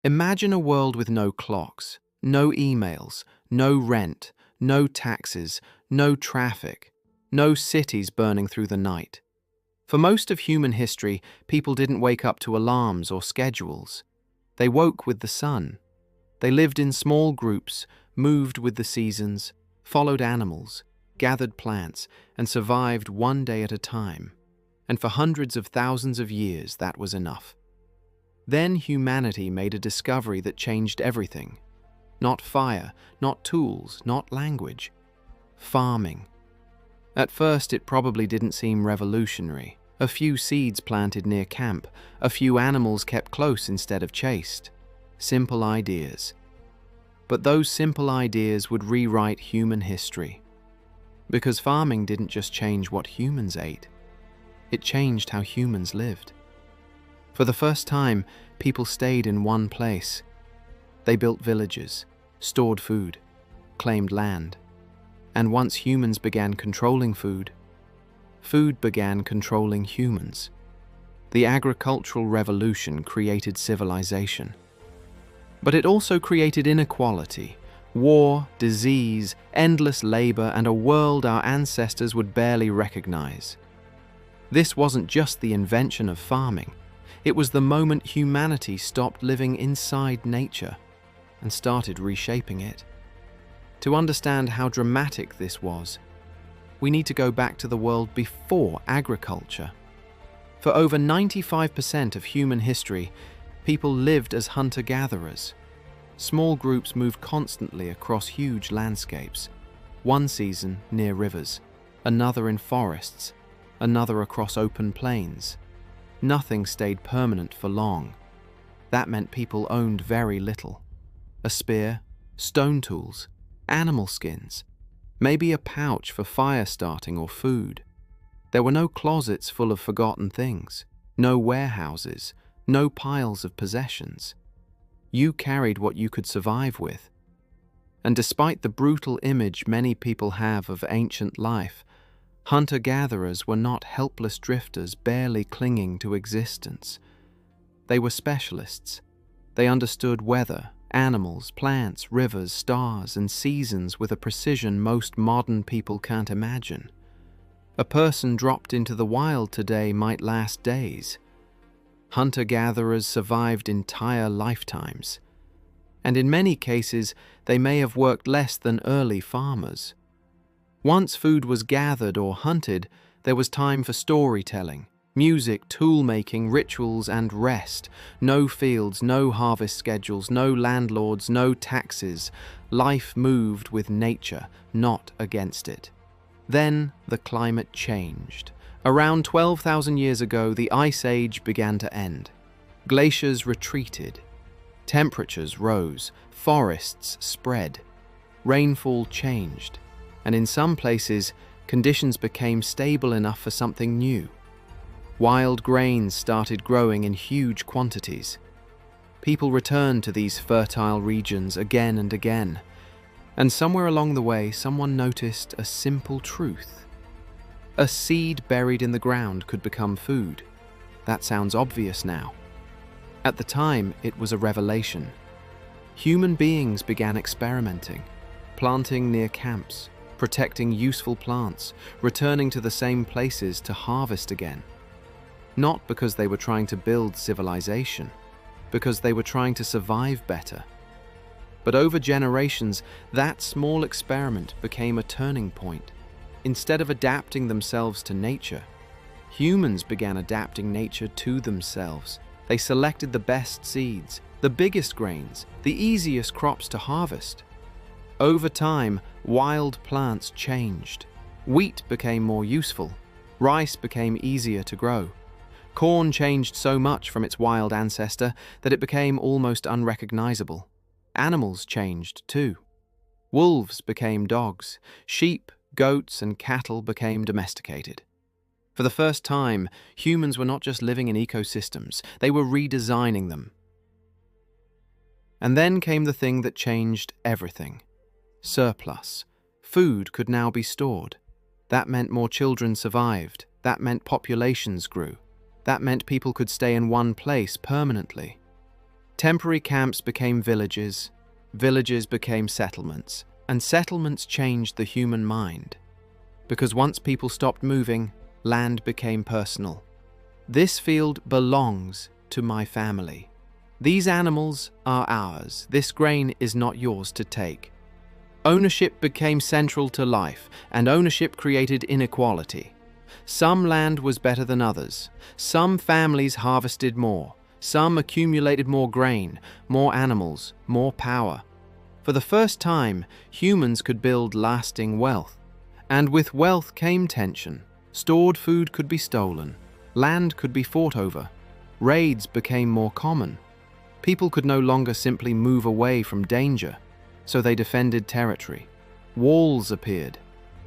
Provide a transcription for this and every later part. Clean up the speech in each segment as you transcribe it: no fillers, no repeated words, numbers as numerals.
Imagine a world with no clocks, no emails, no rent, no taxes, no traffic, no cities burning through the night. For most of human history, people didn't wake up to alarms or schedules. They woke with the sun. They lived in small groups, moved with the seasons, followed animals, gathered plants, and survived one day at a time. And for hundreds of thousands of years, that was enough. Then humanity made a discovery that changed everything. Not fire, not tools, not language. Farming. At first, it probably didn't seem revolutionary. A few seeds planted near camp, a few animals kept close instead of chased. Simple ideas. But those simple ideas would rewrite human history. Because farming didn't just change what humans ate, it changed how humans lived. For the first time, people stayed in one place. They built villages, stored food, claimed land. And once humans began controlling food, food began controlling humans. The agricultural revolution created civilization. But it also created inequality, war, disease, endless labor, and a world our ancestors would barely recognize. This wasn't just the invention of farming. It was the moment humanity stopped living inside nature and started reshaping it. To understand how dramatic this was, we need to go back to the world before agriculture. For over 95% of human history, people lived as hunter-gatherers. Small groups moved constantly across huge landscapes. One season near rivers, another in forests, another across open plains. Nothing stayed permanent for long. That meant people owned very little. A spear, stone tools, animal skins, maybe a pouch for fire starting or food. There were no closets full of forgotten things, no warehouses, no piles of possessions. You carried what you could survive with. And despite the brutal image many people have of ancient life, hunter-gatherers were not helpless drifters barely clinging to existence. They were specialists. They understood weather, animals, plants, rivers, stars, and seasons with a precision most modern people can't imagine. A person dropped into the wild today might last days. Hunter-gatherers survived entire lifetimes. And in many cases, they may have worked less than early farmers. Once food was gathered or hunted, there was time for storytelling, music, tool-making, rituals, and rest. No fields, no harvest schedules, no landlords, no taxes. Life moved with nature, not against it. Then the climate changed. Around 12,000 years ago, the Ice Age began to end. Glaciers retreated. Temperatures rose. Forests spread. Rainfall changed. And in some places, conditions became stable enough for something new. Wild grains started growing in huge quantities. People returned to these fertile regions again and again. And somewhere along the way, someone noticed a simple truth. A seed buried in the ground could become food. That sounds obvious now. At the time, it was a revelation. Human beings began experimenting, planting near camps, protecting useful plants, returning to the same places to harvest again. Not because they were trying to build civilization, because they were trying to survive better. But over generations, that small experiment became a turning point. Instead of adapting themselves to nature, humans began adapting nature to themselves. They selected the best seeds, the biggest grains, the easiest crops to harvest. Over time, wild plants changed. Wheat became more useful. Rice became easier to grow. Corn changed so much from its wild ancestor that it became almost unrecognizable. Animals changed too. Wolves became dogs. Sheep, goats, and cattle became domesticated. For the first time, humans were not just living in ecosystems, they were redesigning them. And then came the thing that changed everything. Surplus. Food could now be stored. That meant more children survived. That meant populations grew. That meant people could stay in one place permanently. Temporary camps became villages, villages became settlements, and settlements changed the human mind. Because once people stopped moving, land became personal. This field belongs to my family. These animals are ours. This grain is not yours to take. Ownership became central to life, and ownership created inequality. Some land was better than others. Some families harvested more. Some accumulated more grain, more animals, more power. For the first time, humans could build lasting wealth. And with wealth came tension. Stored food could be stolen. Land could be fought over. Raids became more common. People could no longer simply move away from danger, so they defended territory. Walls appeared.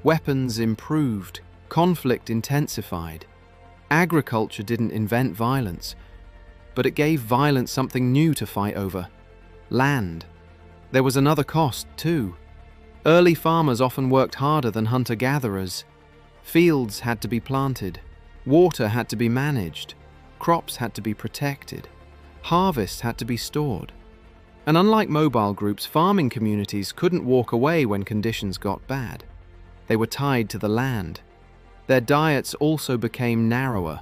Weapons improved. Conflict intensified. Agriculture didn't invent violence, but it gave violence something new to fight over: land. There was another cost, too. Early farmers often worked harder than hunter-gatherers. Fields had to be planted. Water had to be managed. Crops had to be protected. Harvests had to be stored. And unlike mobile groups, farming communities couldn't walk away when conditions got bad. They were tied to the land. Their diets also became narrower.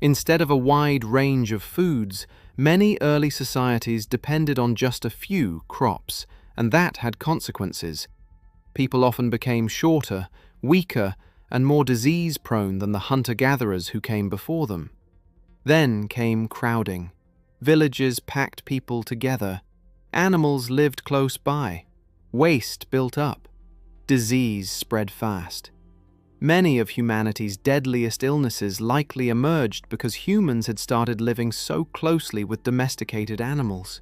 Instead of a wide range of foods, many early societies depended on just a few crops, and that had consequences. People often became shorter, weaker, and more disease-prone than the hunter-gatherers who came before them. Then came crowding. Villages packed people together. Animals lived close by. Waste built up. Disease spread fast. Many of humanity's deadliest illnesses likely emerged because humans had started living so closely with domesticated animals.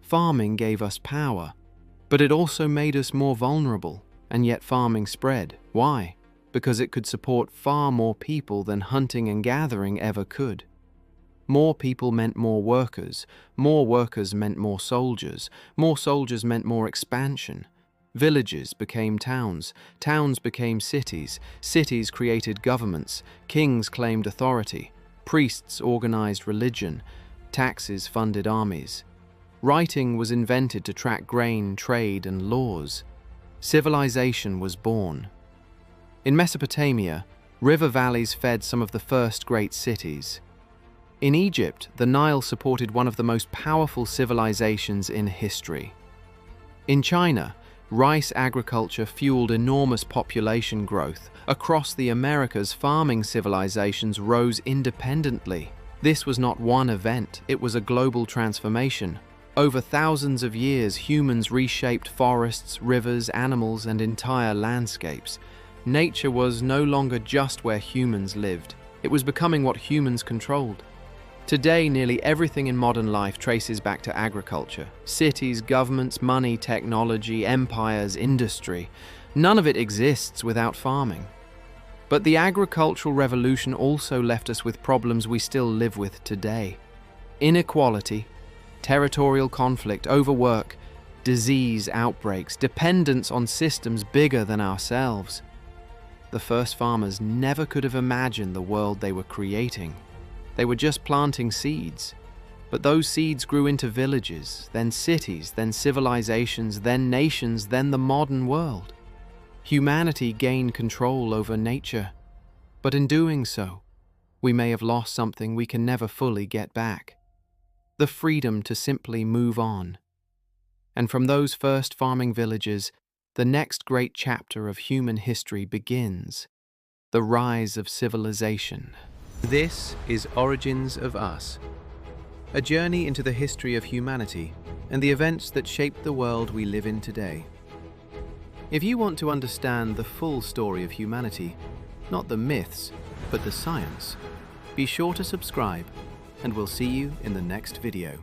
Farming gave us power, but it also made us more vulnerable, and yet farming spread. Why? Because it could support far more people than hunting and gathering ever could. More people meant more workers meant more soldiers meant more expansion. Villages became towns, towns became cities, cities created governments, kings claimed authority, priests organized religion, taxes funded armies. Writing was invented to track grain, trade, and laws. Civilization was born. In Mesopotamia, river valleys fed some of the first great cities. In Egypt, the Nile supported one of the most powerful civilizations in history. In China, rice agriculture fueled enormous population growth. Across the Americas, farming civilizations rose independently. This was not one event, it was a global transformation. Over thousands of years, humans reshaped forests, rivers, animals, and entire landscapes. Nature was no longer just where humans lived. It was becoming what humans controlled. Today, nearly everything in modern life traces back to agriculture. Cities, governments, money, technology, empires, industry. None of it exists without farming. But the agricultural revolution also left us with problems we still live with today. Inequality, territorial conflict, overwork, disease outbreaks, dependence on systems bigger than ourselves. The first farmers never could have imagined the world they were creating. They were just planting seeds. But those seeds grew into villages, then cities, then civilizations, then nations, then the modern world. Humanity gained control over nature. But in doing so, we may have lost something we can never fully get back. The freedom to simply move on. And from those first farming villages, the next great chapter of human history begins. The rise of civilization. This is Origins of Us, a journey into the history of humanity and the events that shaped the world we live in today. If you want to understand the full story of humanity, not the myths, but the science, be sure to subscribe, and we'll see you in the next video.